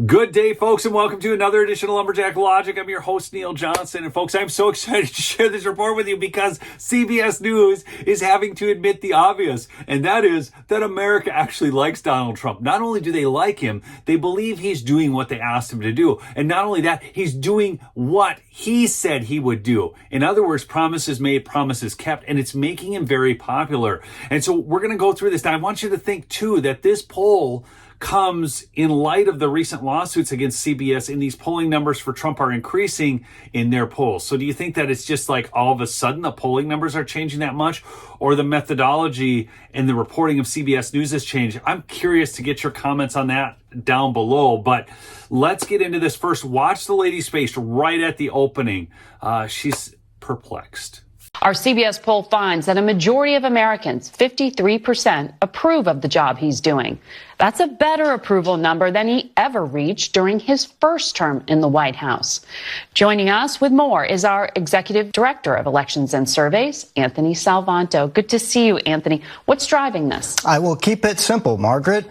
Good day, folks, and welcome to another edition of Lumberjack Logic. I'm your host, Neil Johnson. And folks, I'm so excited to share this report with you because CBS News is having to admit the obvious, and that is that America actually likes Donald Trump. Not only do they like him, they believe he's doing what they asked him to do. And not only that, he's doing what he said he would do. In other words, promises made, promises kept, and it's making him very popular. And so we're going to go through this. Now, I want you to think, too, that this poll comes in light of the recent lawsuits against CBS, and these polling numbers for Trump are increasing in their polls. So do you think that it's just like all of a sudden the polling numbers are changing that much, or the methodology and the reporting of CBS News has changed? I'm curious to get your comments on that down below, but let's get into this first. Watch the lady's face right at the opening. She's perplexed. Our CBS poll finds that a majority of Americans, 53%, approve of the job he's doing. That's a better approval number than he ever reached during his first term in the White House. Joining us with more is our Executive Director of Elections and Surveys, Anthony Salvanto. Good to see you, Anthony. What's driving this? I will keep it simple, Margaret.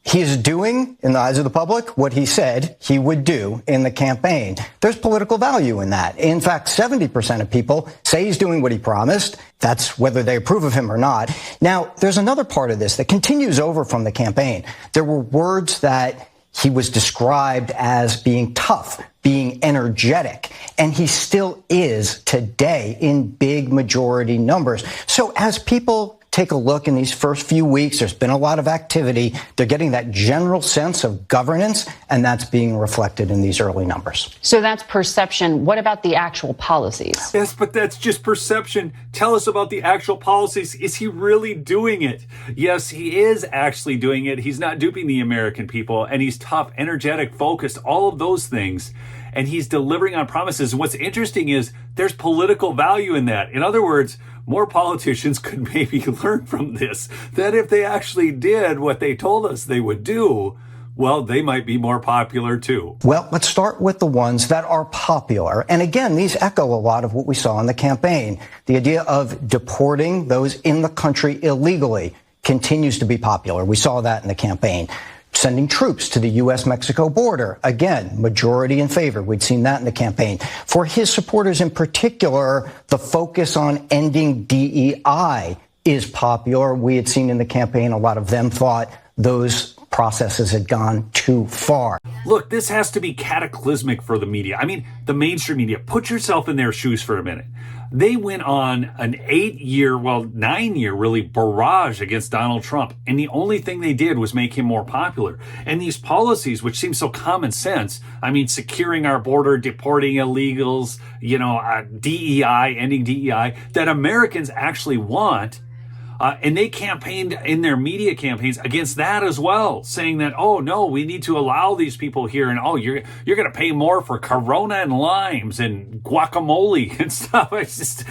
He is doing, in the eyes of the public, what he said he would do in the campaign. There's political value in that. In fact, 70% of people say he's doing what he promised. That's whether they approve of him or not. Now, there's another part of this that continues over from the campaign. There were words that he was described as being tough, being energetic, and he still is today in big majority numbers. So as people take a look in these first few weeks, there's been a lot of activity. They're getting that general sense of governance, and that's being reflected in these early numbers. So that's perception. What about the actual policies? Yes, but that's just perception. Tell us about the actual policies. Is he really doing it? Yes, he is actually doing it. He's not duping the American people, and he's tough, energetic, focused, all of those things. And he's delivering on promises. And what's interesting is there's political value in that. In other words, more politicians could maybe learn from this, that if they actually did what they told us they would do, well, they might be more popular too. Well, let's start with the ones that are popular. And again, these echo a lot of what we saw in the campaign. The idea of deporting those in the country illegally continues to be popular. We saw that in the campaign. Sending troops to the U.S.-Mexico border. Again, majority in favor. We'd seen that in the campaign. For his supporters in particular, the focus on ending DEI is popular. We had seen in the campaign a lot of them thought those processes had gone too far. Look, this has to be cataclysmic for the media. I mean, the mainstream media. Put yourself in their shoes for a minute. They went on an 9-year really, barrage against Donald Trump. And the only thing they did was make him more popular. And these policies, which seem so common sense, I mean, securing our border, deporting illegals, DEI, ending DEI, that Americans actually want. And they campaigned in their media campaigns against that as well, saying that, oh, no, we need to allow these people here. And, oh, you're going to pay more for Corona and limes and guacamole and stuff. It's just,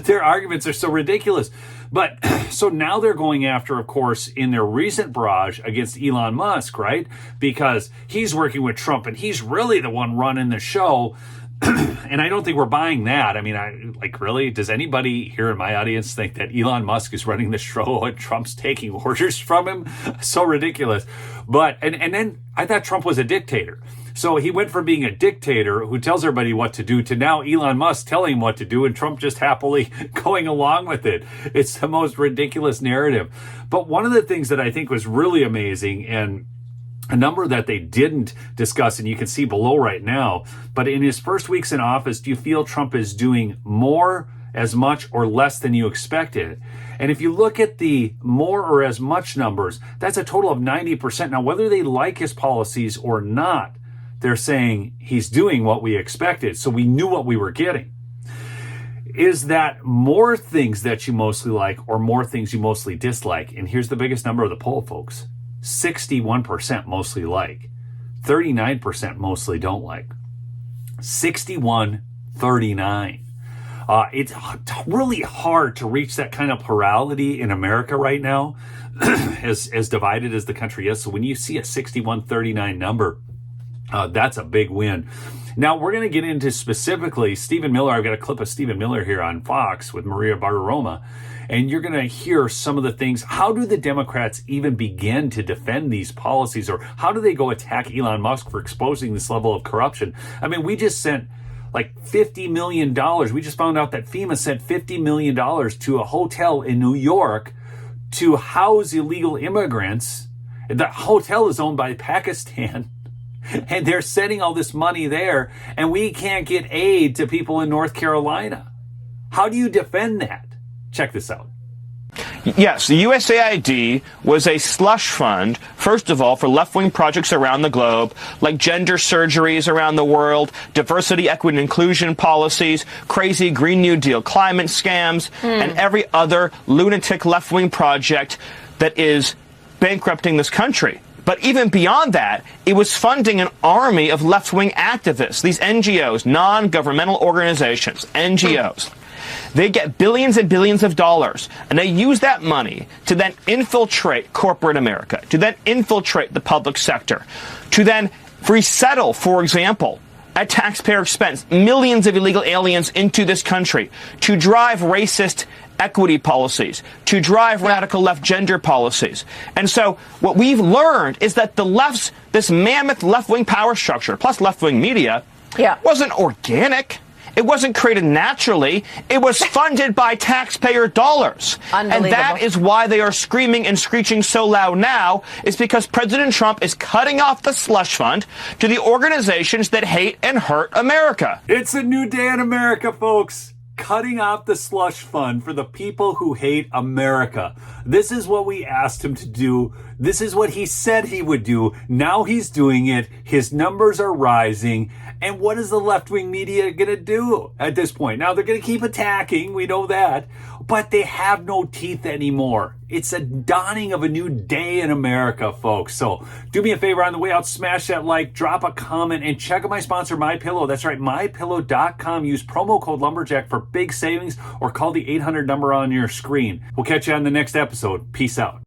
their arguments are so ridiculous. But so now they're going after, of course, in their recent barrage against Elon Musk, right? Because he's working with Trump and he's really the one running the show. And I don't think we're buying that. I mean, really, does anybody here in my audience think that Elon Musk is running the show and Trump's taking orders from him? So ridiculous. But, and then I thought Trump was a dictator. So he went from being a dictator who tells everybody what to do to now Elon Musk telling him what to do and Trump just happily going along with it. It's the most ridiculous narrative. But one of the things that I think was really amazing, and a number that they didn't discuss, and you can see below right now, but in his first weeks in office, do you feel Trump is doing more, as much, or less than you expected? And if you look at the more or as much numbers, that's a total of 90%. Now, whether they like his policies or not, they're saying he's doing what we expected, so we knew what we were getting. Is that more things that you mostly like or more things you mostly dislike? And here's the biggest number of the poll, folks. 61% mostly like, 39% mostly don't like. 61-39. It's really hard to reach that kind of plurality in America right now, as divided as the country is. So when you see a 61-39 number, that's a big win. Now, we're going to get into specifically Stephen Miller. I've got a clip of Stephen Miller here on Fox with Maria Bartiromo. and you're going to hear some of the things. How do the Democrats even begin to defend these policies, or how do they go attack Elon Musk for exposing this level of corruption? I mean, we just sent like $50 million. We just found out that FEMA sent $50 million to a hotel in New York to house illegal immigrants. The hotel is owned by Pakistan, and they're sending all this money there, and we can't get aid to people in North Carolina. How do you defend that? Check this out. Yes, the USAID was a slush fund, first of all, for left-wing projects around the globe, like gender surgeries around the world, diversity, equity, and inclusion policies, crazy Green New Deal climate scams, and every other lunatic left-wing project that is bankrupting this country. But even beyond that, it was funding an army of left-wing activists, these NGOs, non-governmental organizations, NGOs. They get billions and billions of dollars, and they use that money to then infiltrate corporate America, to then infiltrate the public sector, to then resettle, for example, at taxpayer expense, millions of illegal aliens into this country, to drive racist equity policies, to drive radical left gender policies. And so what we've learned is that the left's, this mammoth left-wing power structure, plus left-wing media, wasn't organic. It wasn't created naturally. It was funded by taxpayer dollars. And that is why they are screaming and screeching so loud now, is because President Trump is cutting off the slush fund to the organizations that hate and hurt America. It's a new day in America, folks. Cutting off the slush fund for the people who hate America. This is what we asked him to do. This is what he said he would do. Now he's doing it. His numbers are rising. And what is the left-wing media going to do at this point? Now, they're going to keep attacking. We know that. But they have no teeth anymore. It's a dawning of a new day in America, folks. So do me a favor on the way out. Smash that like, drop a comment, and check out my sponsor, MyPillow. That's right, MyPillow.com. Use promo code Lumberjack for big savings, or call the 800 number on your screen. We'll catch you on the next episode. Peace out.